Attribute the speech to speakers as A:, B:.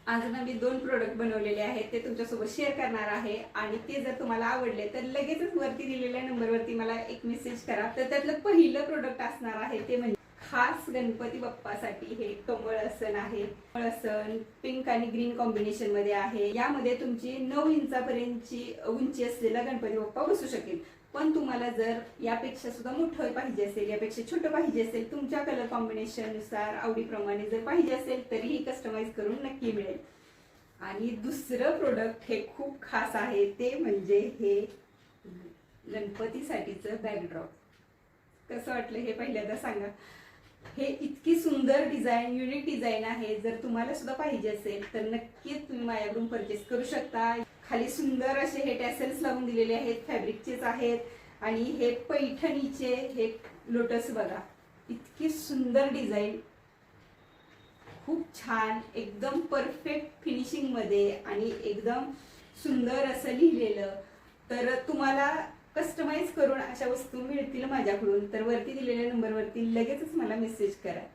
A: आज ना मी 2 प्रोडक्ट बनवलेले आहेत, ते तुमच्यासोबत शेअर करणार आहे आणि ते जर तुम्हाला आवडले तर लगेचच वरती दिलेल्या नंबरवरती मला एक मेसेज करा। तर त्यातलं पहिलं प्रोडक्ट असणार आहे ते म्हणजे खास गणपती बाप्पासाठी हे कमळ आसन आहे। कमळ आसन पिंक आणि ग्रीन कॉम्बिनेशन मध्ये आहे। यामध्ये तुमची 9 इंचापर्यंतची उंची असलेला गणपती बाप्पा बसू शकेल। पण तुम्हाला जर यापेक्षा सुद्धा मोठं पाहिजे असेल, यापेक्षा छोटं पाहिजे असेल, तुमच्या कलर कॉम्बिनेशन नुसार आवडीप्रमाणे जर पाहिजे असेल तरीही कस्टमाइज करून नक्की मिळेल। आणि दुसरं प्रोडक्ट हे खूप खास आहे ते म्हणजे हे गणपतीसाठीचं बॅकड्रॉप। कसं वाटलं हे पहिल्यांदा सांगा। हे इतकी सुंदर डिझाइन, युनिक डिझाइन आहे। जर तुम्हाला सुद्धा पाहिजे असेल तर नक्कीच तुम्ही माझ्याकडून परचेस करू शकता। खाली सुंदर असे हे टॅसल्स लावून दिलेले आहेत, फॅब्रिकचेच आहेत आणि हे पैठणीचे हे लोटस बघा, इतकी सुंदर डिझाइन, खूप छान, एकदम परफेक्ट फिनिशिंग मध्ये आणि एकदम सुंदर असं लिहिलेलं। तर तुम्हाला कस्टमाइज करून अशा वस्तू मिळतील माझ्याकडून, तर वरती दिलेल्या नंबरवरती लगेचच मला मेसेज करा।